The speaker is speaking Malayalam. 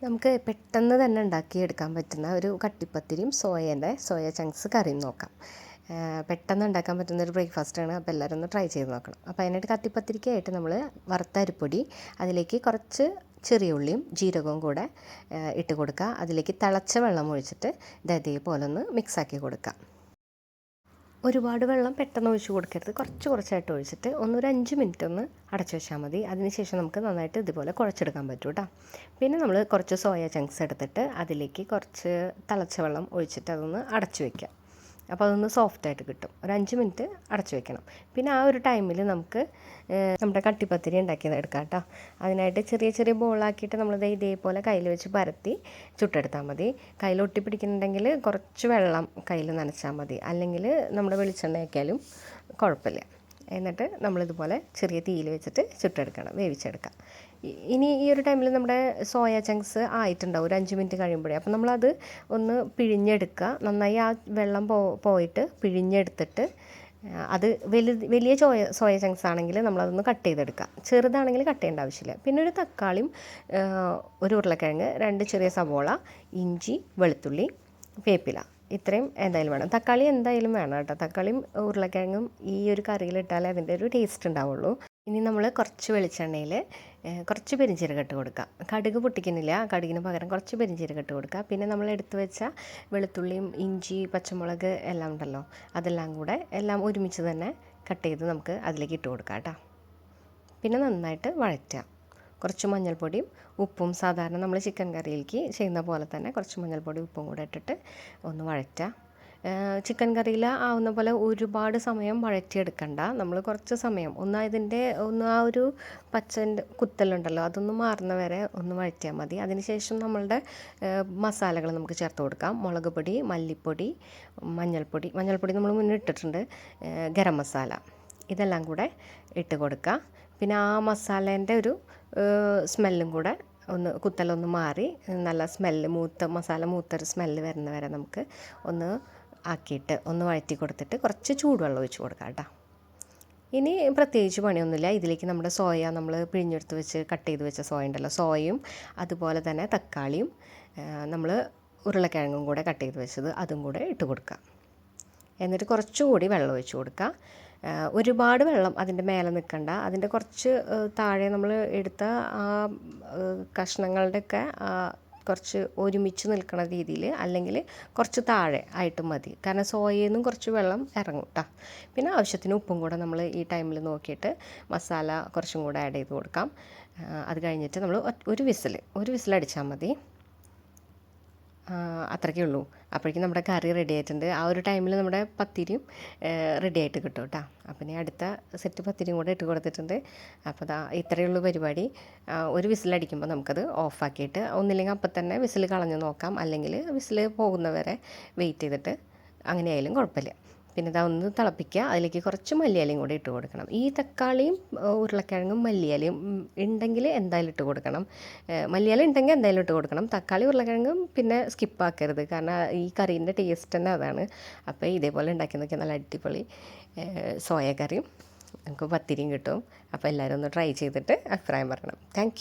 നമുക്ക് പെട്ടെന്ന് തന്നെ ഉണ്ടാക്കിയെടുക്കാൻ പറ്റുന്ന ഒരു കട്ടിപ്പത്തിരിയും സോയ ചങ്ക്സ് കറിയും നോക്കാം. പെട്ടെന്ന് ഉണ്ടാക്കാൻ പറ്റുന്ന ഒരു ബ്രേക്ക്ഫാസ്റ്റാണ്. അപ്പോൾ എല്ലാവരും ഒന്ന് ട്രൈ ചെയ്ത് നോക്കണം. അപ്പോൾ അതിനായിട്ട് കട്ടിപ്പത്തിരിക്കായിട്ട് നമ്മൾ വറുത്ത അരിപ്പൊടി, അതിലേക്ക് കുറച്ച് ചെറിയ ഉള്ളിയും ജീരകവും കൂടെ ഇട്ട് കൊടുക്കുക. അതിലേക്ക് തിളച്ച വെള്ളം ഒഴിച്ചിട്ട് ഇതേപോലെ ഒന്ന് മിക്സാക്കി കൊടുക്കുക. ഒരുപാട് വെള്ളം പെട്ടെന്ന് ഒഴിച്ച് കൊടുക്കരുത്, കുറച്ചായിട്ട് ഒഴിച്ചിട്ട് ഒരു 5 മിനിറ്റ് ഒന്ന് അടച്ചു വെച്ചാൽ മതി. അതിനുശേഷം നമുക്ക് നന്നായിട്ട് ഇതുപോലെ കുഴച്ചെടുക്കാൻ പറ്റും കേട്ടോ. പിന്നെ നമ്മൾ കുറച്ച് സോയ ചങ്ക്സ് എടുത്തിട്ട് അതിലേക്ക് കുറച്ച് തിളച്ച വെള്ളം ഒഴിച്ചിട്ട് അതൊന്ന് അടച്ചു വയ്ക്കാം. അപ്പോൾ അതൊന്ന് സോഫ്റ്റായിട്ട് കിട്ടും. ഒരു 5 മിനിറ്റ് അടച്ചു വെക്കണം. പിന്നെ ആ ഒരു ടൈമിൽ നമുക്ക് നമ്മുടെ കട്ടിപ്പത്തിരി എടുക്കാം കേട്ടോ. അതിനായിട്ട് ചെറിയ ബോളാക്കിയിട്ട് നമ്മളിത് ഇതേപോലെ കയ്യിൽ വെച്ച് പരത്തി ചുട്ടെടുത്താൽ മതി. കയ്യിൽ ഒട്ടിപ്പിടിക്കുന്നുണ്ടെങ്കിൽ കുറച്ച് വെള്ളം കയ്യിൽ നനച്ചാൽ മതി, അല്ലെങ്കിൽ നമ്മുടെ വെളിച്ചെണ്ണ ആക്കിയാലും കുഴപ്പമില്ല. എന്നിട്ട് നമ്മളിതുപോലെ ചെറിയ തീയിൽ വെച്ചിട്ട് ചുട്ടെടുക്കണം, വേവിച്ചെടുക്കാം. ഇനി ഈ ഒരു ടൈമിൽ നമ്മുടെ സോയ ചങ്ക്സ് ആയിട്ടുണ്ടാവും ഒരു 5 മിനിറ്റ് കഴിയുമ്പോഴേ. അപ്പോൾ നമ്മളത് ഒന്ന് പിഴിഞ്ഞെടുക്കുക. നന്നായി ആ വെള്ളം പോയിട്ട് പിഴിഞ്ഞെടുത്തിട്ട് അത് വലിയ സോയ ചങ്ക്സ് ആണെങ്കിൽ നമ്മളതൊന്ന് കട്ട് ചെയ്തെടുക്കുക. ചെറുതാണെങ്കിൽ കട്ട് ചെയ്യേണ്ട ആവശ്യമില്ല. പിന്നെ ഒരു തക്കാളിയും ഒരു ഉരുളക്കിഴങ്ങ്, 2 ചെറിയ സവോള, ഇഞ്ചി, വെളുത്തുള്ളി, വേപ്പില, ഇത്രയും എന്തായാലും വേണം. തക്കാളി എന്തായാലും വേണം കേട്ടോ. തക്കാളിയും ഉരുളക്കിഴങ്ങും ഈ ഒരു കറിയിലിട്ടാലേ അതിൻ്റെ ഒരു ടേസ്റ്റ് ഉണ്ടാവുള്ളൂ. ഇനി നമ്മൾ കുറച്ച് വെളിച്ചെണ്ണയിൽ കുറച്ച് പെരിഞ്ചീരകം ഇട്ട് കൊടുക്കുക. കടുക് പൊട്ടിക്കുന്നില്ല, കടുകിന് പകരം കുറച്ച് പെരിഞ്ചീരകം ഇട്ട് കൊടുക്കുക. പിന്നെ നമ്മൾ എടുത്തു വെച്ച വെളുത്തുള്ളിയും ഇഞ്ചി, പച്ചമുളക് എല്ലാം ഉണ്ടല്ലോ, അതെല്ലാം കൂടെ എല്ലാം ഒരുമിച്ച് തന്നെ കട്ട് ചെയ്ത് നമുക്ക് അതിലേക്ക് ഇട്ട് കൊടുക്കാം കേട്ടോ. പിന്നെ നന്നായിട്ട് വഴറ്റുക. കുറച്ച് മഞ്ഞൾപ്പൊടിയും ഉപ്പും, സാധാരണ നമ്മൾ ചിക്കൻ കറിയിലേക്ക് ചെയ്യുന്ന പോലെ തന്നെ കുറച്ച് മഞ്ഞൾപ്പൊടി ഉപ്പും കൂടെ ഇട്ടിട്ട് ഒന്ന് വഴറ്റുക. ചിക്കൻ കറിയിൽ ആവുന്ന പോലെ ഒരുപാട് സമയം വഴറ്റിയെടുക്കണ്ട. നമ്മൾ കുറച്ച് സമയം ആ ഒരു പച്ചൻ്റെ കുത്തലുണ്ടല്ലോ അതൊന്ന് മാറുന്ന വരെ ഒന്ന് വഴറ്റിയാൽ മതി. അതിനുശേഷം നമ്മളുടെ മസാലകൾ നമുക്ക് ചേർത്ത് കൊടുക്കാം. മുളക് പൊടി, മല്ലിപ്പൊടി, മഞ്ഞൾപ്പൊടി നമ്മൾ മുന്നേ ഇട്ടിട്ടുണ്ട്, ഗരം മസാല, ഇതെല്ലാം കൂടെ ഇട്ട് കൊടുക്കുക. പിന്നെ ആ മസാലേൻ്റെ ഒരു സ്മെല്ലും കൂടെ കുത്തലൊന്ന് മാറി നല്ല മസാല മൂത്തൊരു സ്മെല്ല് വരുന്ന വരെ നമുക്ക് ഒന്ന് ആക്കിയിട്ട് ഒന്ന് വഴറ്റി കൊടുത്തിട്ട് കുറച്ച് ചൂടുവെള്ളം ഒഴിച്ച് കൊടുക്കാം കേട്ടോ. ഇനി പ്രത്യേകിച്ച് പണിയൊന്നുമില്ല. ഇതിലേക്ക് നമ്മുടെ സോയ നമ്മൾ പിഴിഞ്ഞെടുത്ത് വെച്ച് കട്ട് ചെയ്ത് വെച്ച സോയ ഉണ്ടല്ലോ, സോയയും അതുപോലെ തന്നെ തക്കാളിയും നമ്മൾ ഉരുളക്കിഴങ്ങും കൂടെ കട്ട് ചെയ്ത് വെച്ചത് അതും കൂടെ ഇട്ട് കൊടുക്കുക. എന്നിട്ട് കുറച്ചുകൂടി വെള്ളം ഒഴിച്ച് കൊടുക്കുക. ഒരുപാട് വെള്ളം അതിൻ്റെ മേലെ നിൽക്കണ്ട. അതിൻ്റെ കുറച്ച് താഴെ നമ്മൾ എടുത്ത ആ കഷ്ണങ്ങളുടെയൊക്കെ കുറച്ച് ഒരുമിച്ച് നിൽക്കുന്ന രീതിയിൽ, അല്ലെങ്കിൽ കുറച്ച് താഴെ ആയിട്ട് മതി. കാരണം സോയയിൽ നിന്നും കുറച്ച് വെള്ളം ഇറങ്ങും കേട്ടോ. പിന്നെ ആവശ്യത്തിന് ഉപ്പും കൂടെ നമ്മൾ ഈ ടൈമിൽ നോക്കിയിട്ട് മസാല കുറച്ചും കൂടെ ആഡ് ചെയ്ത് കൊടുക്കാം. അത് കഴിഞ്ഞിട്ട് നമ്മൾ ഒരു വിസിൽ അടിച്ചാൽ മതി. അത്രയ്ക്കേ ഉള്ളൂ. അപ്പോഴേക്കും നമ്മുടെ കറി റെഡി ആയിട്ടുണ്ട്. ആ ഒരു ടൈമിൽ നമ്മുടെ പത്തിരിയും റെഡി ആയിട്ട് കിട്ടും കേട്ടോ. അപ്പം ഇനി അടുത്ത സെറ്റ് പത്തിരിയും കൂടെ ഇട്ട് കൊടുത്തിട്ടുണ്ട്. അപ്പോൾ ഇത്രയേ ഉള്ളൂ പരിപാടി. ഒരു വിസിലടിക്കുമ്പോൾ നമുക്കത് ഓഫാക്കിയിട്ട് ഒന്നില്ലെങ്കിൽ അപ്പം തന്നെ വിസിൽ കളഞ്ഞ് നോക്കാം, അല്ലെങ്കിൽ വിസിൽ പോകുന്നവരെ വെയിറ്റ് ചെയ്തിട്ട് അങ്ങനെയായാലും കുഴപ്പമില്ല. പിന്നെ ഒന്ന് തിളപ്പിക്കുക. അതിലേക്ക് കുറച്ച് മല്ലിയിലയും കൂടി ഇട്ട് കൊടുക്കണം. ഈ തക്കാളിയും ഉരുളക്കിഴങ്ങും മല്ലിയിലയും ഉണ്ടെങ്കിൽ എന്തായാലും ഇട്ട് കൊടുക്കണം. മല്ലിയില ഉണ്ടെങ്കിൽ എന്തായാലും ഇട്ട് കൊടുക്കണം. തക്കാളി ഉരുളക്കിഴങ്ങും പിന്നെ സ്കിപ്പാക്കരുത്, കാരണം ഈ കറീൻ്റെ ടേസ്റ്റ് തന്നെ അതാണ്. അപ്പോൾ ഇതേപോലെ ഉണ്ടാക്കി നോക്കിയാൽ നല്ല അടിപൊളി സോയ കറിയും നമുക്ക് പത്തിരിയും കിട്ടും. അപ്പോൾ എല്ലാവരും ഒന്ന് ട്രൈ ചെയ്തിട്ട് അഭിപ്രായം പറയണം. താങ്ക്